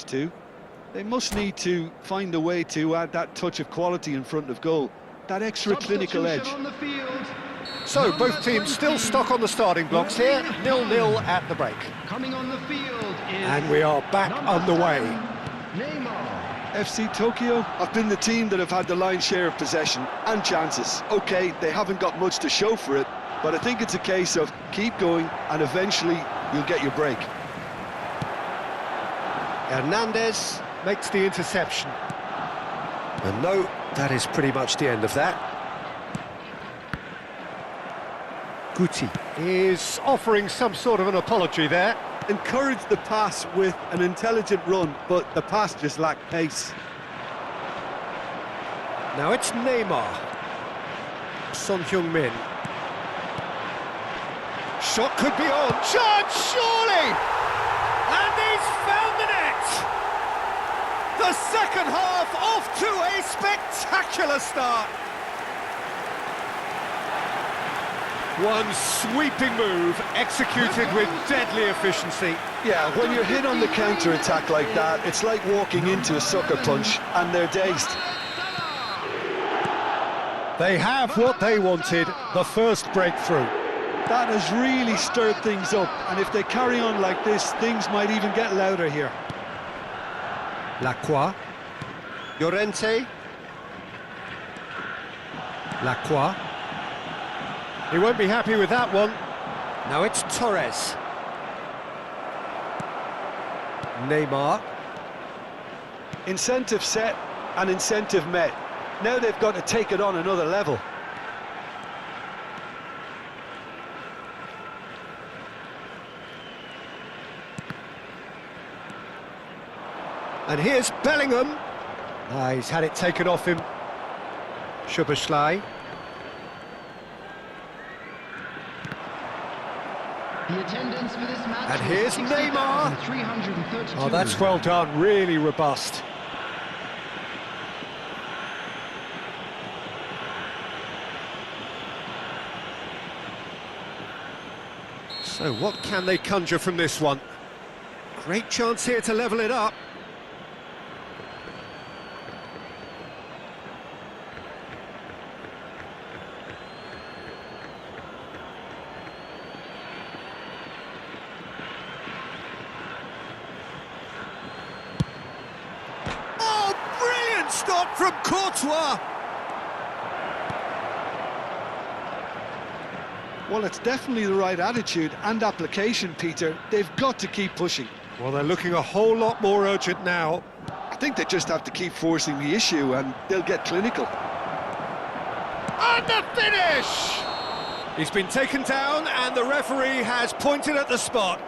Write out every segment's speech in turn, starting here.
to. They must need to find a way to add that touch of quality in front of goal, that extra clinical edge. On the field. So, both teams still stuck on the starting blocks here, 0-0 at the break. Coming on the field is And we are back underway. Neymar. FC Tokyo have been the team that have had the lion's share of possession and chances. OK, they haven't got much to show for it, but I think it's a case of keep going and eventually you'll get your break. Hernandez makes the interception. And no, that is pretty much the end of that. Guti is offering some sort of an apology there. Encourage the pass with an intelligent run, but the pass just lacked pace. Now it's Neymar. Son Heung-min. Shot could be on. Chance, surely! And he's found the net! The second half off to a spectacular start. One sweeping move, executed with deadly efficiency. Yeah, when you're hit on the counter-attack like that, it's like walking into a sucker punch, and they're dazed. They have what they wanted, the first breakthrough. That has really stirred things up, and if they carry on like this, things might even get louder here. Lacroix. Llorente. Lacroix. He won't be happy with that one. Now it's Torres. Neymar. Incentive set and incentive met. Now they've got to take it on another level. And here's Bellingham. He's had it taken off him. Szoboszlai. The attendance for this match. And here's Neymar. 332. Oh, that's well done, really robust. So what can they conjure from this one? Great chance here to level it up. Stop from Courtois! Well, it's definitely the right attitude and application, Peter. They've got to keep pushing. Well, they're looking a whole lot more urgent now. I think they just have to keep forcing the issue and they'll get clinical. And the finish! He's been taken down and the referee has pointed at the spot.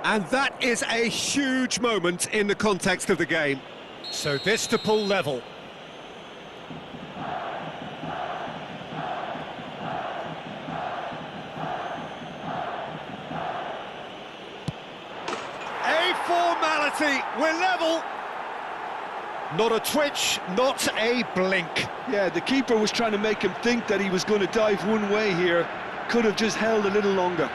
And that is a huge moment in the context of the game. So this to pull level. A formality, we're level. Not a twitch, not a blink. Yeah, the keeper was trying to make him think that he was going to dive one way here. Could have just held a little longer.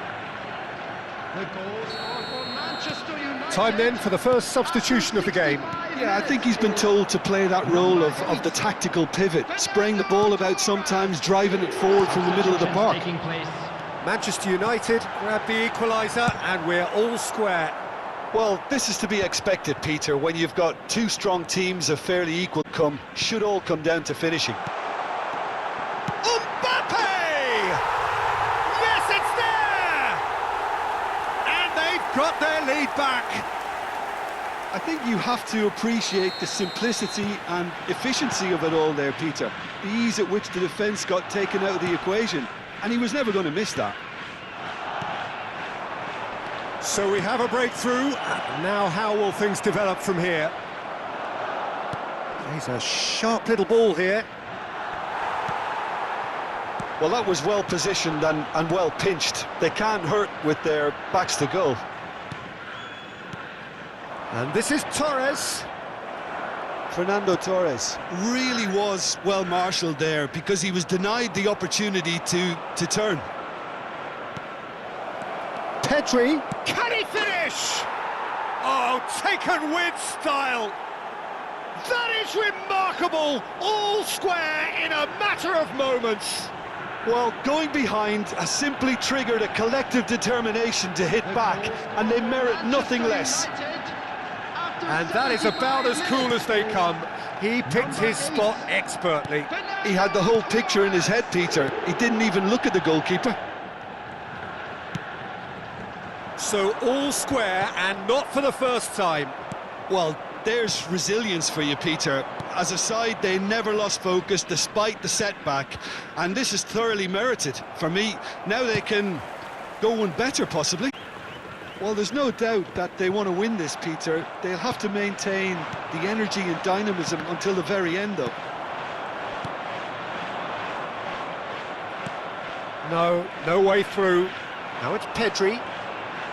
The goals are for Manchester United. Time then for the first substitution of the game. Yeah, I think he's been told to play that role of the tactical pivot, spraying the ball about sometimes, driving it forward from the middle of the park. Taking place. Manchester United grab the equaliser and we're all square. Well, this is to be expected, Peter, when you've got two strong teams of fairly equal should all come down to finishing. Mbappe! Yes, it's there! And they've got their lead back. I think you have to appreciate the simplicity and efficiency of it all there, Peter. The ease at which the defence got taken out of the equation, and he was never going to miss that. So we have a breakthrough. Now how will things develop from here? He's a sharp little ball here. Well, that was well positioned and well pinched. They can't hurt with their backs to goal. And this is Torres. Fernando Torres really was well marshalled there because he was denied the opportunity to turn. Pedri, can he finish? Oh, taken with style! That is remarkable! All square in a matter of moments. Well, going behind has simply triggered a collective determination to hit back, and they merit nothing less. And that is about as cool as they come. He picked his spot expertly. He had the whole picture in his head, Peter. He didn't even look at the goalkeeper. So all square, and not for the first time. Well, there's resilience for you, Peter. As a side, they never lost focus despite the setback, and this is thoroughly merited. For me, now they can go one better, possibly. Well, there's no doubt that they want to win this, Peter. They'll have to maintain the energy and dynamism until the very end, though. No way through. Now it's Pedri.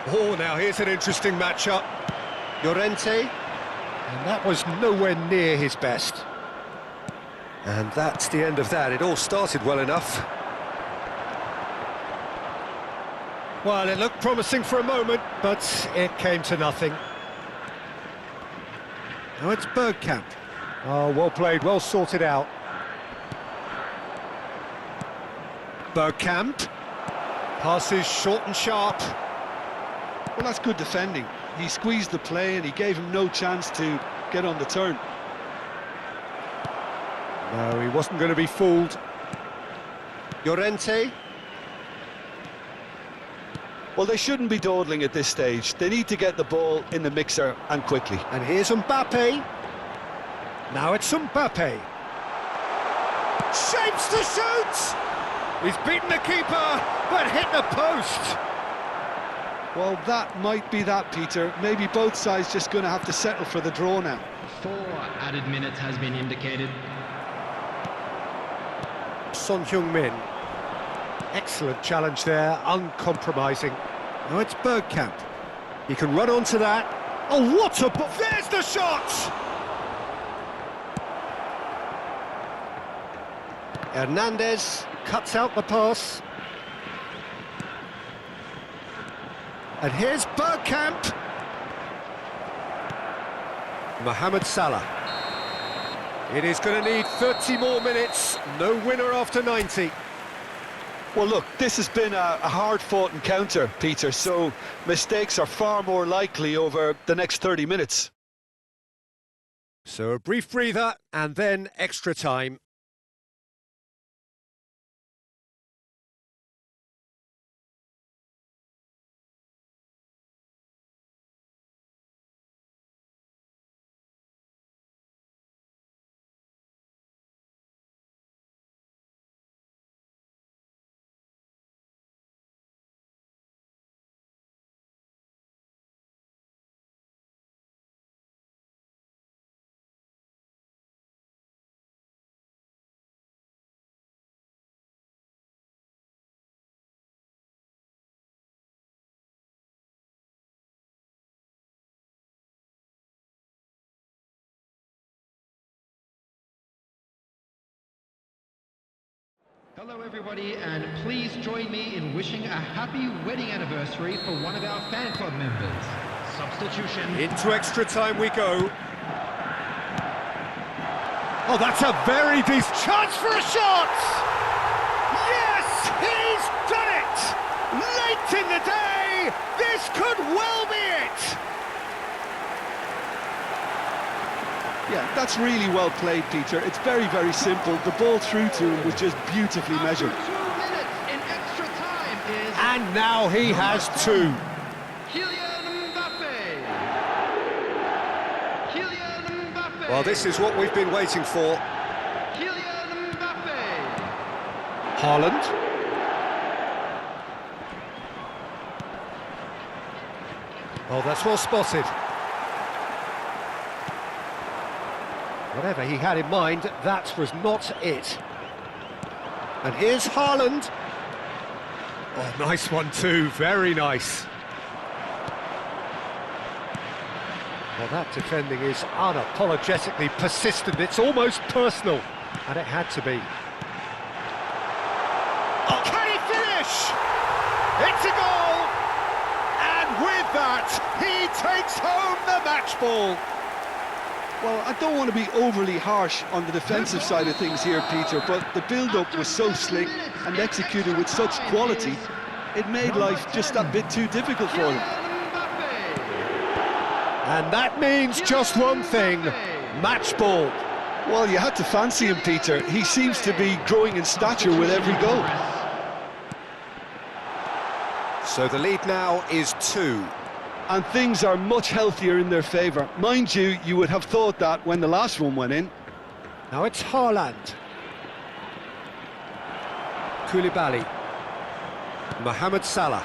Oh, now here's an interesting matchup. Llorente. And that was nowhere near his best. And that's the end of that. It all started well enough. Well, it looked promising for a moment, but it came to nothing. Now it's Bergkamp. Oh, well played, well sorted out. Bergkamp. Passes short and sharp. Well, that's good defending. He squeezed the play and he gave him no chance to get on the turn. No, he wasn't going to be fooled. Llorente. Well, they shouldn't be dawdling at this stage. They need to get the ball in the mixer, and quickly. And here's Mbappe. Now it's Mbappe. Shapes to shoot! He's beaten the keeper, but hit the post. Well, that might be that, Peter. Maybe both sides just going to have to settle for the draw now. 4 added minutes has been indicated. Son Heung-min. Excellent challenge there, uncompromising. Now it's Bergkamp. He can run onto that. Oh, what a... There's the shot! Hernandez cuts out the pass. And here's Bergkamp. Mohamed Salah. It is going to need 30 more minutes. No winner after 90. Well, look, this has been a hard-fought encounter, Peter, so mistakes are far more likely over the next 30 minutes. So a brief breather and then extra time. Hello everybody, and please join me in wishing a happy wedding anniversary for one of our fan club members. Substitution. Into extra time we go. Oh, that's a very decent chance for a shot! Yes, he's done it! Late in the day, this could well be it! Yeah, that's really well played, Peter. It's very, very simple. The ball through to him was just beautifully measured. 2 minutes in extra time is... And now he has 2. Kylian Mbappe. Kylian Mbappe. Well, this is what we've been waiting for. Kylian Mbappe. Haaland. Oh, that's well spotted. Whatever he had in mind, that was not it. And here's Haaland. Oh, nice one too, very nice. Well, that defending is unapologetically persistent, it's almost personal, and it had to be. Oh, can he finish? It's a goal! And with that, he takes home the match ball. Well, I don't want to be overly harsh on the defensive side of things here, Peter, but the build-up was so slick and executed with such quality, it made life just that bit too difficult for them. And that means just one thing, match ball. Well, you had to fancy him, Peter. He seems to be growing in stature with every goal. So the lead now is 2. And things are much healthier in their favour. Mind you, you would have thought that when the last one went in. Now it's Haaland. Koulibaly. Mohamed Salah.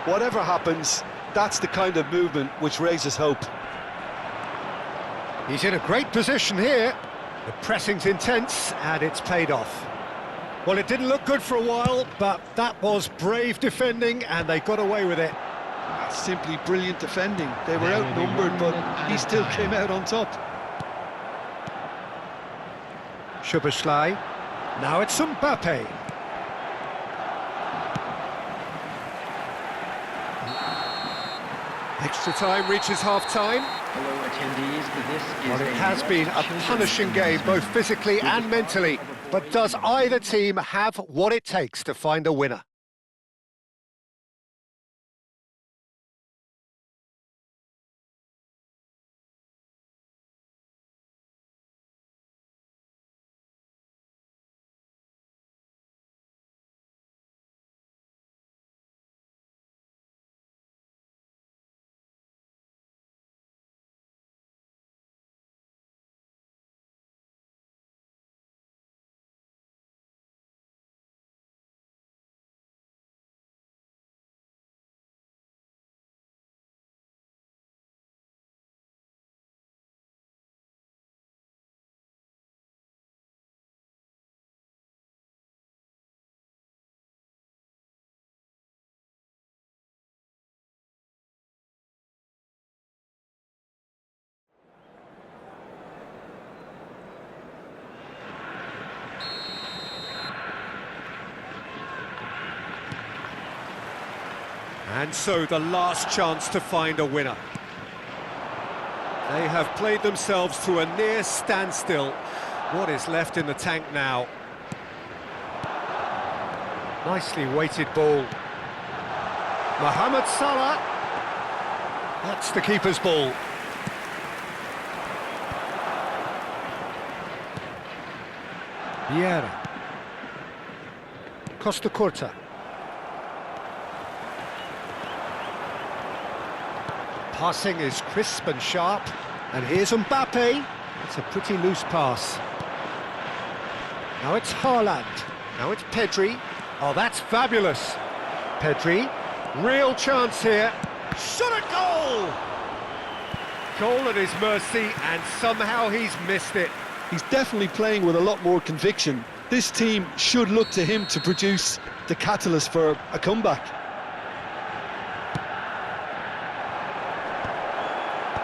Whatever happens, that's the kind of movement which raises hope. He's in a great position here. The pressing's intense and it's paid off. Well, it didn't look good for a while, but that was brave defending and they got away with it. Simply brilliant defending. They were outnumbered, but he still came out on top. Szoboszlai. Now it's Mbappe. Extra time reaches half-time. Hello, attendees. This is Well, it has been a punishing game, both physically and mentally. But does either team have what it takes to find a winner? And so the last chance to find a winner. They have played themselves to a near standstill. What is left in the tank now? Nicely weighted ball. Mohamed Salah. That's the keeper's ball. Vieira. Costa Curta. Passing is crisp and sharp, and here's Mbappe. It's a pretty loose pass. Now it's Haaland. Now it's Pedri. Oh, that's fabulous. Pedri, real chance here. Shot at goal! Goal at his mercy, and somehow he's missed it. He's definitely playing with a lot more conviction. This team should look to him to produce the catalyst for a comeback.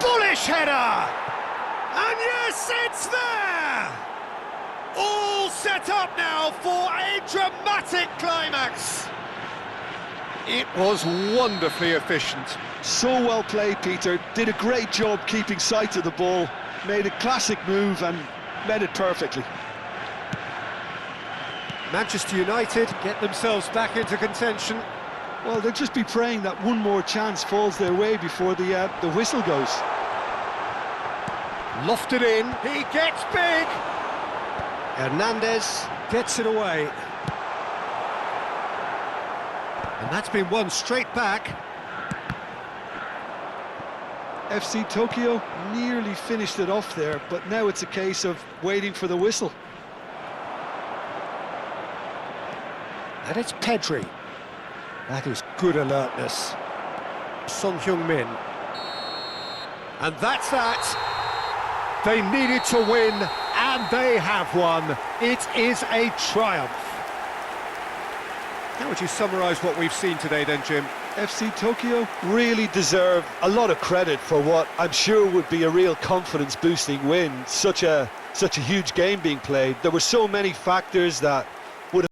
Bullish header! And yes, it's there! All set up now for a dramatic climax. It was wonderfully efficient. So well played, Peter. Did a great job keeping sight of the ball. Made a classic move and met it perfectly. Manchester United get themselves back into contention. Well, they'll just be praying that one more chance falls their way before the whistle goes. Lofted in, he gets big! Hernandez gets it away. And that's been won straight back. FC Tokyo nearly finished it off there, but now it's a case of waiting for the whistle. And it's Pedri. That is good alertness. Son Heung-min. And that's that. They needed to win, and they have won. It is a triumph. How would you summarise what we've seen today then, Jim? FC Tokyo really deserve a lot of credit for what I'm sure would be a real confidence-boosting win. Such a huge game being played. There were so many factors that